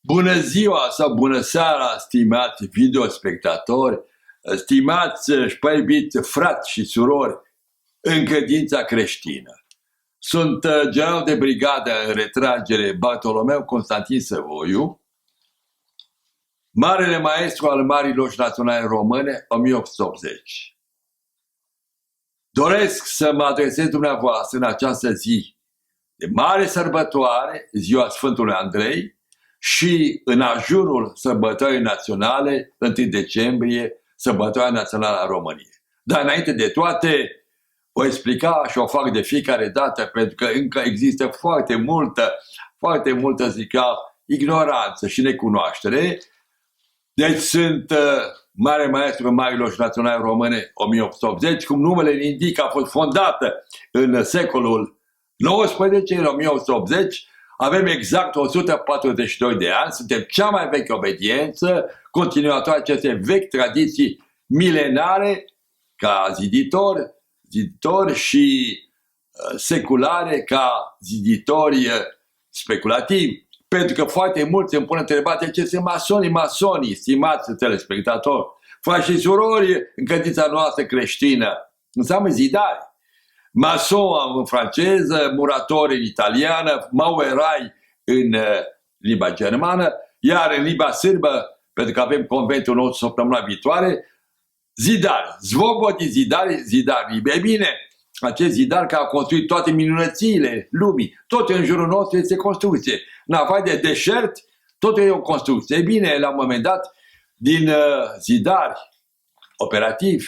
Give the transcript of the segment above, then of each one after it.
Bună ziua sau bună seara, stimați videospectatori, stimați și preiubiți frați și surori în credința creștină. Sunt general de brigadă în retragere Bartolomeu Constantin Săvoiu, marele maestru al Marii Logi Naționale Române, 1880. Doresc să mă adresez dumneavoastră în această zi de mare sărbătoare, ziua Sfântului Andrei, și în ajunul sărbătorii naționale, 1 decembrie, sărbătoarea națională a României. Dar înainte de toate, o explica și o fac de fiecare dată, pentru că încă există foarte multă, zic eu, ignoranță și necunoaștere. Deci sunt mare maestru în Marii Logi Naționale Române, 1880, cum numele îl indică, a fost fondată în secolul XIX, în 1880, avem exact 142 de ani, suntem cea mai veche obediență, continuatoare acestei vechi tradiții milenare, ca ziditori și seculare, ca ziditori speculativi. Pentru că foarte mulți îmi pun întrebarea ce sunt masonii, stimați telespectatori, frați și surori în credința noastră creștină. Înseamnă zidari. Mason în franceză, muratori în italiană, mauerai în limba germană, iar în limba sârbă, pentru că avem conventul nostru săptămâna viitoare, zidari, zvobodi zidari. E bine, acest zidar care a construit toate minunățiile lumii, tot în jurul nostru este construcție. În afară de deșert, tot e o construcție. E bine, la un moment dat, din zidari operativi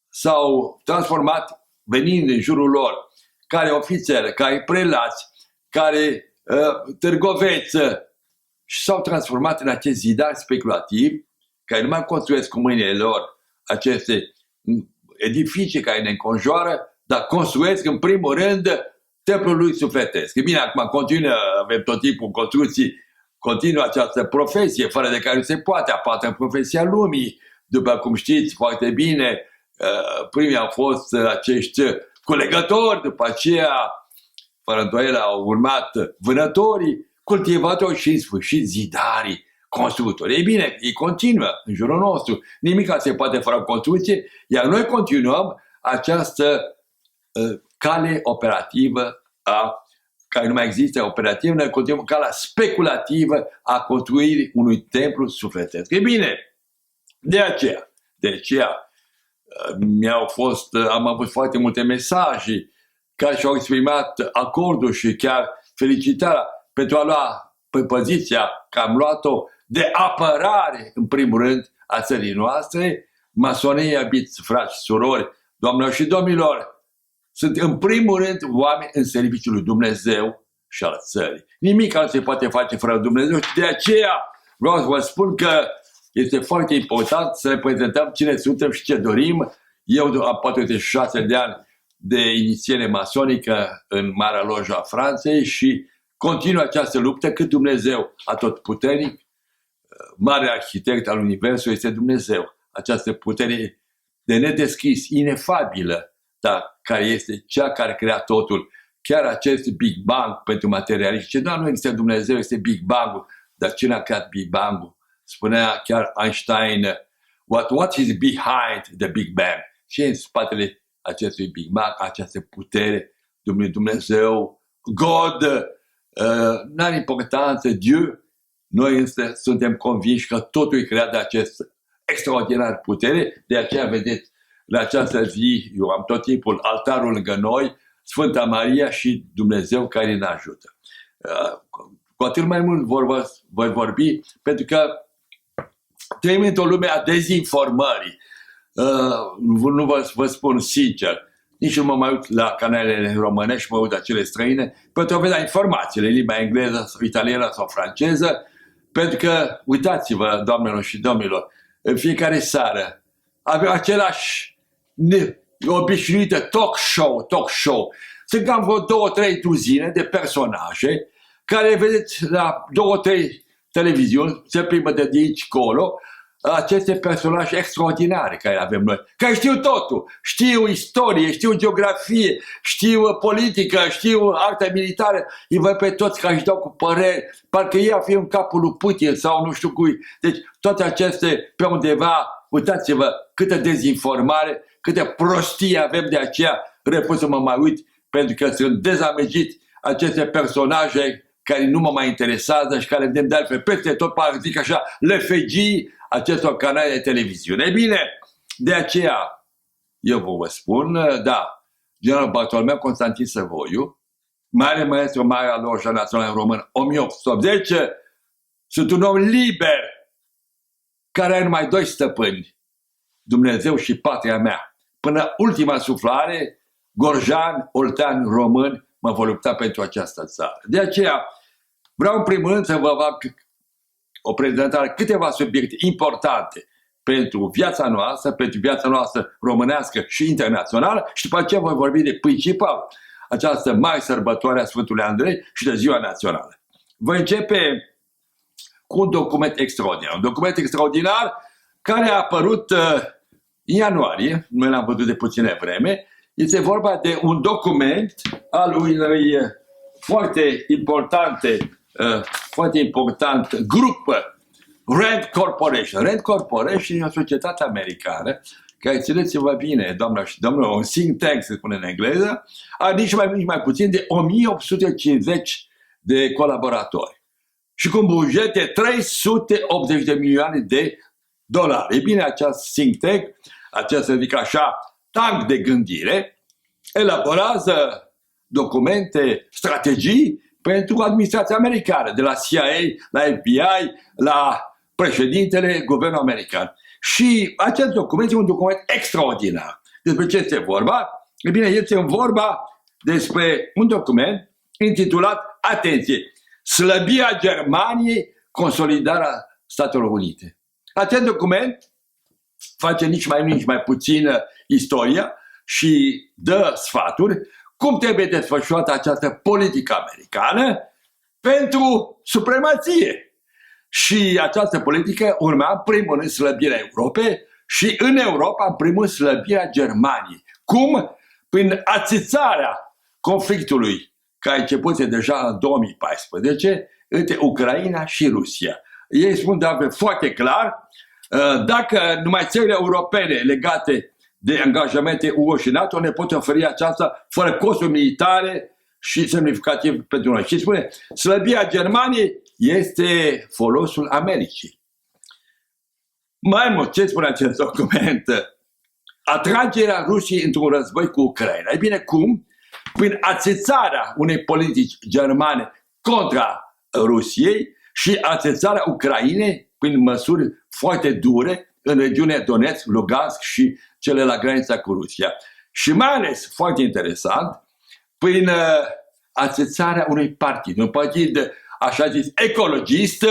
s-au transformat, venind în jurul lor, care ofițeri, care prelați, care târgoveți, și s-au transformat în acest zidar speculativ, care nu mai construiesc cu mâinile lor aceste edificii care ne înconjoară, dar construiesc în primul rând templul lui sufletesc. E bine, acum avem tot timpul construcții, continuă această profesie, fără de care nu se poate, a patra profesia lumii, după cum știți foarte bine. Primii au fost acești culegători, după aceea, fără îndoială, au urmat vânătorii, cultivatori și, în sfârșit, zidarii, constructori. Ei bine, ei continuă în jurul nostru. Nimic se poate fără construcție, iar noi continuăm această cale operativă, care nu mai există operativă, noi continuăm calea speculativă a construirii unui templu sufletesc. Ei bine, de aceea, am avut foarte multe mesaje care și-au exprimat acordul și chiar felicitarea pentru a lua pe poziția că am luat-o de apărare, în primul rând, a țării noastre. Masonia, iubiți frați și surori, doamnelor și domnilor, sunt în primul rând oameni în serviciul lui Dumnezeu și al țării. Nimic nu se poate face fără Dumnezeu și de aceea vreau să vă spun că este foarte important să reprezentăm cine suntem și ce dorim. Eu am 46 de ani de inițiere masonică în Marea Lojă a Franței și continuă această luptă cât Dumnezeu atotputernic, mare arhitect al Universului este Dumnezeu. Această putere de nedescris, inefabilă, dar care este cea care crea totul. Chiar acest Big Bang pentru materialiști, nu există Dumnezeu, este Big Bang-ul, dar cine a creat Big Bang-ul? Spunea chiar Einstein, what is behind the Big Bang? Ce e în spatele acestui Big Bang, această putere, Dumnezeu, God, n-are importanță, Dieu. Noi însă suntem convinși că totul e creat de acest extraordinar putere, de aceea vedeți, la această zi, eu am tot timpul altarul lângă noi, Sfânta Maria și Dumnezeu care ne ajută. Cu atât mai mult voi vorbi, pentru că trăim într-o lume a dezinformării. Nu vă spun sincer, nici nu mă mai uit la canalele românești, mă uit la cele străine, pentru a vedea informațiile în limba engleză, sau italiană sau franceză, pentru că, uitați-vă, doamnelor și domnilor, în fiecare seară avem același obișnuită talk show. Sunt cam vreo 2-3 duzine de personaje care, vedeți, la 2-3 televiziuni, se plimbă de aici colo, aceste personaje extraordinare care avem noi, care știu totul, știu istorie, știu geografie, știu politică, știu artă militară, îi văd pe toți care își dau cu păreri, parcă ei ar fi în capul lui Putin sau nu știu cui. Deci toate aceste, pe undeva, uitați-vă câtă dezinformare, câtă prostie avem, de aceea repus să mă mai uit, pentru că sunt dezamăgit aceste personaje care nu mă mai interesează și care vedem de altfel peste tot, par zic așa, lefegii acestor canale de televiziune. E bine, de aceea eu vă spun, da, general Bartolomeu Constantin Săvoiu, mare maestru mare al Loja Națională Română, 1880, sunt un om liber, care are numai doi stăpâni, Dumnezeu și patria mea. Până ultima suflare, gorjan, oltean, român, mă voi lupta pentru această țară. De aceea, vreau în primul rând să vă fac o prezentare, câteva subiecte importante pentru viața noastră românească și internațională și după aceea voi vorbi de principal această mare sărbătoare a Sfântului Andrei și de Ziua Națională. Voi începe cu un document extraordinar care a apărut în ianuarie, noi l-am văzut de puține vreme. Este vorba de un document al unui foarte important grup, Rand Corporation. Rand Corporation e o societate americană care, țineți-vă bine, doamnă și domnul, un think tank, se spune în engleză, are nici mai puțin de 1850 de colaboratori și cu un buget de 380 de milioane de dolari. E bine, acest think tank, acest, să zic așa, tank de gândire, elaborează documente, strategii pentru administrația americană, de la CIA, la FBI, la președintele guvernului american. Și acest document e un document extraordinar. Despre ce este vorba? E bine, este vorba despre un document intitulat, atenție, Slăbirea Germaniei, consolidarea Statelor Unite. Acest document face nici mai puțin istoria și dă sfaturi cum trebuie desfășurată această politică americană pentru supremație. Și această politică urma în primul rând slăbirea Europei și în Europa în primul rând slăbirea Germaniei. Cum? Prin ațițarea conflictului care a început deja în 2014 între Ucraina și Rusia. Ei spun de foarte clar, dacă numai țările europene legate de angajamente UE și NATO ne pot oferi aceasta fără costuri militare și semnificativ pentru noi. Și spune, slăbirea Germaniei este folosul Americii. Mai mult, ce spune acest document? Atragerea Rusiei într-un război cu Ucraina. E bine, cum? Prin ațețarea unei politici germane contra Rusiei și ațețarea Ucrainei prin măsuri foarte dure în regiunea Donetsk, Lugansk și cele la granița cu Rusia. Și mai ales, foarte interesant, prin ațețarea unui partid. Un partid, așa zis, ecologist,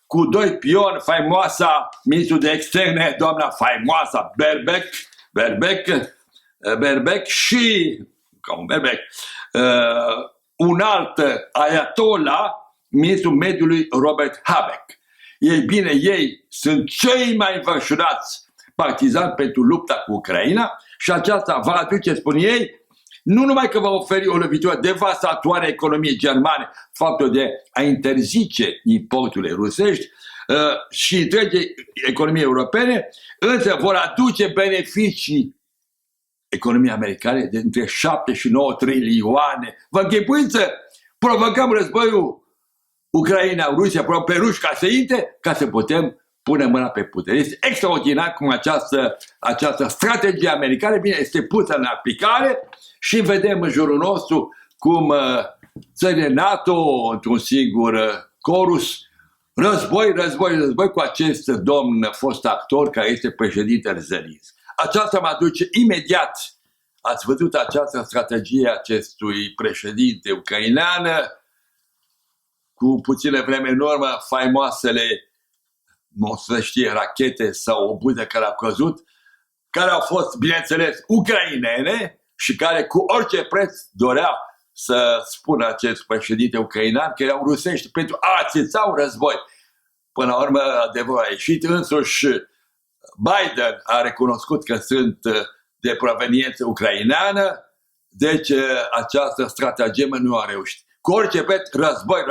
cu doi pioni, faimoasa ministru de externe, doamna faimoasa Baerbock și un alt ayatollah, ministrul mediului Robert Habeck. Ei bine, ei sunt cei mai înverșunați partizani pentru lupta cu Ucraina și aceasta va aduce, spun ei, nu numai că va oferi o lovitură devastatoare economiei germane, faptul de a interzice importurile rusești și întregii economii europene, însă vor aduce beneficii economiei americane de între 7 și 9 trilioane. Vă închipuiți să provocăm războiul Ucraina-Rusia, pe ruși ca să intre, ca să putem pune mâna pe putere. Este extraordinar cum această strategie americană, bine, este pusă în aplicare și vedem în jurul nostru cum țările NATO, într-un singur chorus, război cu acest domn fost actor care este președintele Zelenski. Aceasta mă aduce imediat, ați văzut această strategie acestui președinte ucrainean, cu puține vreme în urmă, faimoasele, nu se știe, rachete sau obuze care au căzut, care au fost, bineînțeles, ucrainene și care cu orice preț doreau să spună acest președinte ucrainean că erau rusești pentru a ațeța un război. Până la urmă, adevărul a ieșit, însuși Biden a recunoscut că sunt de proveniență ucraineană, deci această stratagemă nu a reușit. Cu orice preț, război,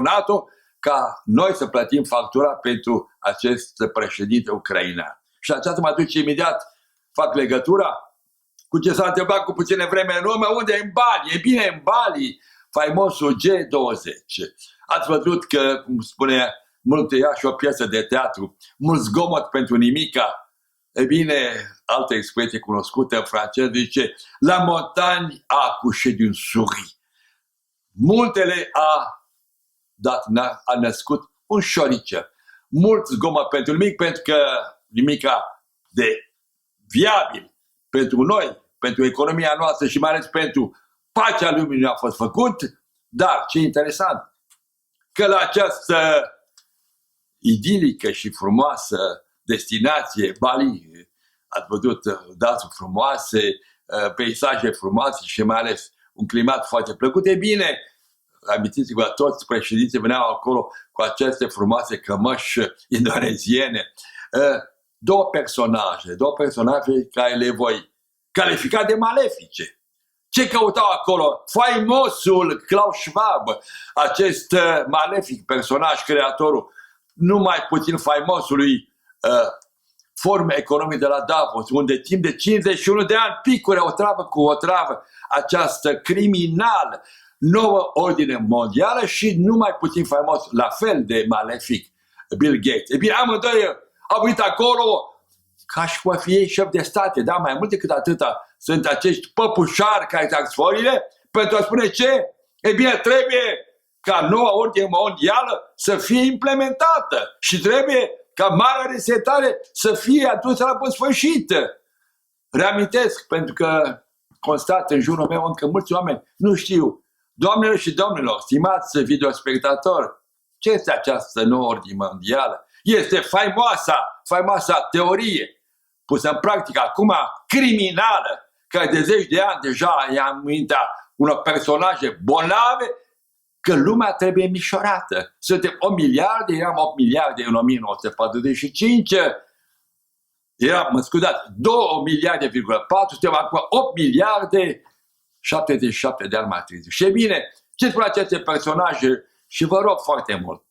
NATO, ca noi să plătim factura pentru acest președinte ucrainean. Și aceasta mă duce imediat, fac legătura cu ce s-a întâmplat cu puține vreme în urmă, unde în Bali, e bine în Bali, faimosul G20. Ați văzut că, cum spune multe ea și o piesă de teatru, mult zgomot pentru nimica. E bine, altă expresie cunoscută în franceză zice, la montagne a accouché d'une souris. Multele a născut un șoricel. Mult zgomot pentru nimic, pentru că nimica de viabil pentru noi, pentru economia noastră și mai ales pentru pacea lumii nu a fost făcut, dar ce interesant, că la această idilică și frumoasă destinație, Bali, ați văzut dansuri frumoase, peisaje frumoase și mai ales un climat foarte plăcut, e bine, amintiți-vă, toți președinții veneau acolo cu aceste frumoase cămăși indoneziene. Două personaje care le voi califica de malefice. Ce căutau acolo? Faimosul Klaus Schwab, acest malefic personaj, creatorul numai puțin faimosului Forum Economic de la Davos, unde timp de 51 de ani picure o travă cu o travă această criminală nouă ordine mondială și numai puțin faimos, la fel de malefic, Bill Gates. E bine, amândoi au venit acolo ca și cum fi ei șef de state, dar mai mult decât atâta sunt acești păpușari care trag sforile pentru a spune ce? E bine, trebuie ca noua ordine mondială să fie implementată și trebuie ca marea resetare să fie adusă la bun sfârșit. Reamintesc, pentru că constat în jurul meu încă mulți oameni nu știu. Doamnelor și domnilor, stimați videospectatori, ce este această nouă ordine mondială? Este faimoasa teorie pusă în practică acum, criminală, care de zeci de ani deja e în mintea unor personaje bolnave, că lumea trebuie mișorată. Suntem 8 miliarde, eram 8 miliarde în 1945, eram, 2 miliarde,4, suntem acum 8 miliarde, 77 de ani mai târziu. Și e bine, ce spun aceste personaje? Și vă rog foarte mult,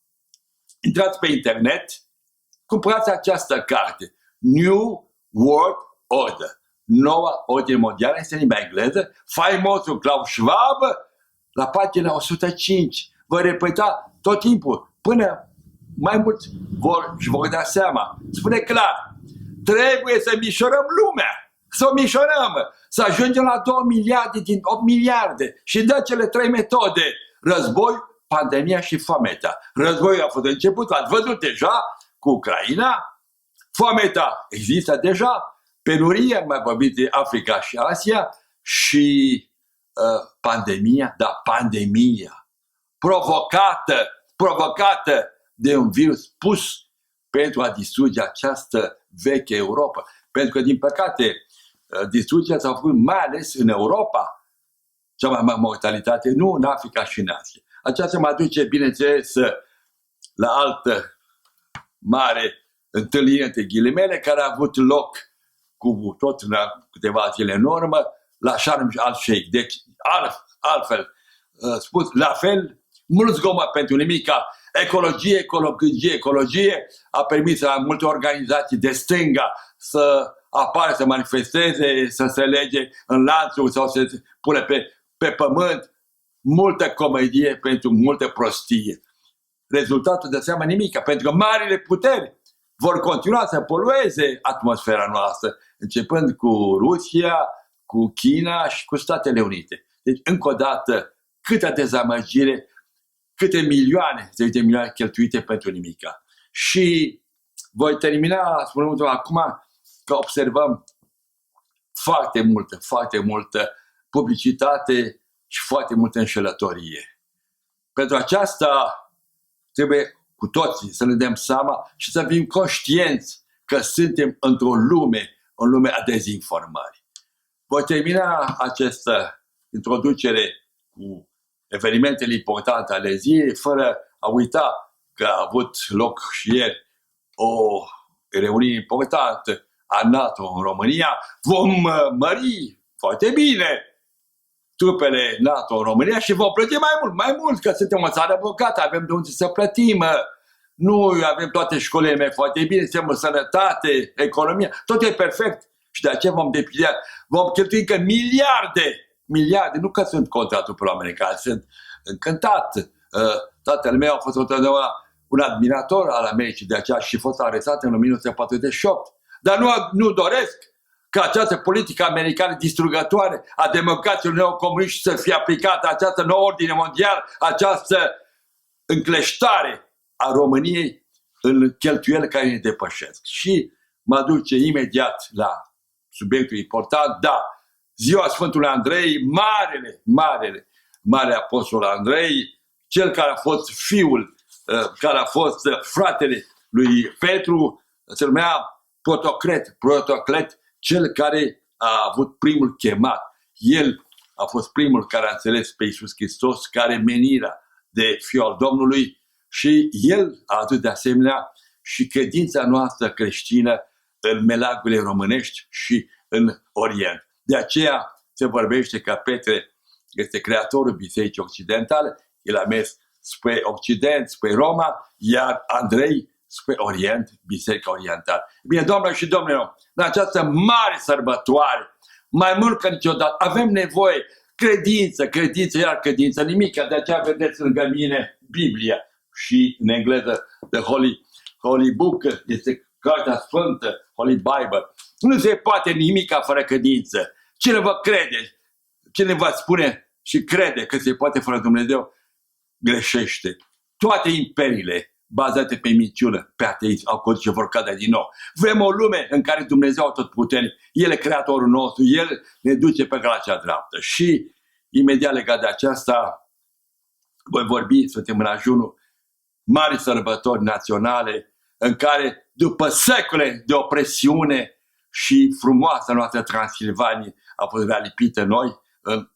intrați pe internet, cumpărați această carte, New World Order, noua ordine mondială, este în limba engleză, faimosul Klaus Schwab, la pagina 105. Vă repeta tot timpul, până mai mulți vor da seama. Spune clar, trebuie să mișorăm lumea, să o mișorăm, să ajungem la 2 miliarde din 8 miliarde și dă cele 3 metode, război, pandemia și foamea. Războiul a fost început, ați văzut deja cu Ucraina, foamea există deja, penurie, mai vorbit de Africa și Asia și pandemia provocată de un virus pus pentru a distruge această veche Europa. Pentru că, din păcate, distrugerea s-a făcut mai ales în Europa, cea mai mare mortalitate, nu în Africa și în Asia. Aceasta mă aduce, bineînțeles, la altă mare întâlnire între ghilimele, care a avut loc cu tot în câteva zile în urmă, la Sharm el-Sheikh. Deci, altfel spus, la fel, mult zgomot pentru nimica, ecologie, a permis la multe organizații de stânga să apară, să manifesteze, să se lege în lanțuri sau să se pune pe pământ, multă comedie pentru multă prostie. Rezultatul de seama nimica, pentru că marile puteri vor continua să polueze atmosfera noastră, începând cu Rusia, cu China și cu Statele Unite. Deci, încă o dată, câtă dezamăgire, câte milioane, zeci de milioane cheltuite pentru nimica. Și voi termina, spunând acum, că observăm foarte multă publicitate și foarte multă înșelătorie. Pentru aceasta trebuie cu toții să ne dăm seama și să fim conștienți că suntem într-o lume, o lume a dezinformării. Voi termina această introducere cu evenimentele importante ale zilei, fără a uita că a avut loc și ieri o reuniune importantă a NATO în România, vom mări foarte bine trupele NATO în România și vom plăti mai mult, că suntem o țară bogată, avem de unde să plătim, nu avem toate școlile foarte bine, suntem în sănătate, economia, tot e perfect și de aceea vom cheltui încă miliarde, nu că sunt contra trupelor americane, sunt încântat. Tatăl meu a fost întotdeauna un admirator al Americii, de aceea și a fost arestat în 1948. Dar nu doresc ca această politică americană distrugătoare a democrațiilor neocomuniști să fie aplicată, această nouă ordine mondială, această încleștare a României în cheltuieli care ne depășesc. Și mă duce imediat la subiectul important, da, ziua Sfântului Andrei, mare apostol Andrei, cel care a fost fiul, care a fost fratele lui Petru, se numea Protoclet, cel care a avut primul chemat. El a fost primul care a înțeles pe Iisus Hristos, care menirea de Fiul al Domnului și el a adus de asemenea și credința noastră creștină în meleagurile românești și în Orient. De aceea se vorbește că Petre este creatorul Bisericii Occidentale, el a mers spre Occident, spre Roma, iar Andrei spre Orient, Biserica Orientală. Bine, doamnelor și domnilor, în această mare sărbătoare, mai mult ca niciodată, avem nevoie credință, nimic. De aceea vedeți lângă mine Biblia și în engleză The Holy Book, este Cartea Sfântă, Holy Bible. Nu se poate nimic fără credință. Cine vă crede, cine vă spune și crede că se poate fără Dumnezeu, greșește. Toate imperiile bazate pe minciună, pe ateism, au căzut și vor cădea din nou. Vrem o lume în care Dumnezeu atotputernic, El e creatorul nostru, El ne duce pe calea cea dreaptă. Și imediat legat de aceasta, voi vorbi, suntem în ajunul mari sărbători naționale, în care, după secole de opresiune și frumoasa noastră Transilvanie a fost realipită noi în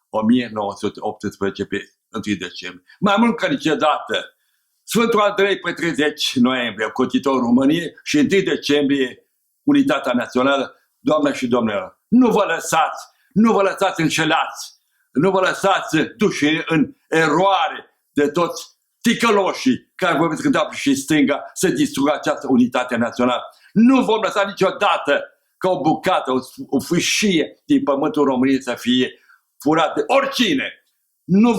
1918 pe 1 decembrie. Mai mult ca niciodată, Sfântul Andrei pe 30 noiembrie, cotitorul României, și 1 decembrie, unitatea națională. Doamne și domnilor, nu vă lăsați înșelați, nu vă lăsați duși în eroare de toți ticăloșii care vorbesc în dreapta și stânga să distrugă această unitate națională. Nu vom lăsa niciodată ca o bucată, o fâșie din pământul României să fie furat de oricine. Nu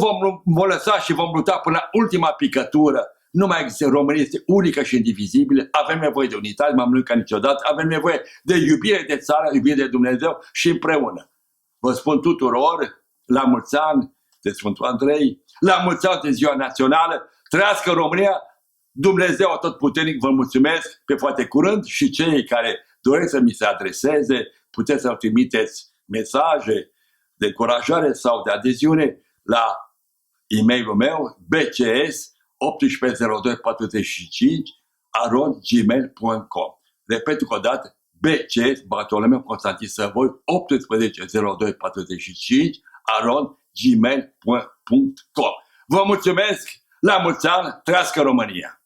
vom lăsa și vom lupta până la ultima picătură. Nu mai există, România este unică și indivizibilă. Avem nevoie de unitate, mai mult ca niciodată. Avem nevoie de iubire de țară, iubire de Dumnezeu și împreună. Vă spun tuturor, la mulți ani de Sfântul Andrei, la mulți ani de Ziua Națională, trăiască România, Dumnezeu Atotputernic, vă mulțumesc pe foarte curând și cei care doresc să mi se adreseze, puteți să-mi trimiteți mesaje de încurajare sau de adeziune la e-mailul meu bcs180245@gmail.com. Repet încă o dată, bcs Bartolomeu Constantin Săvoi 180245@gmail.com. Vă mulțumesc, la mulți ani, trăiască România!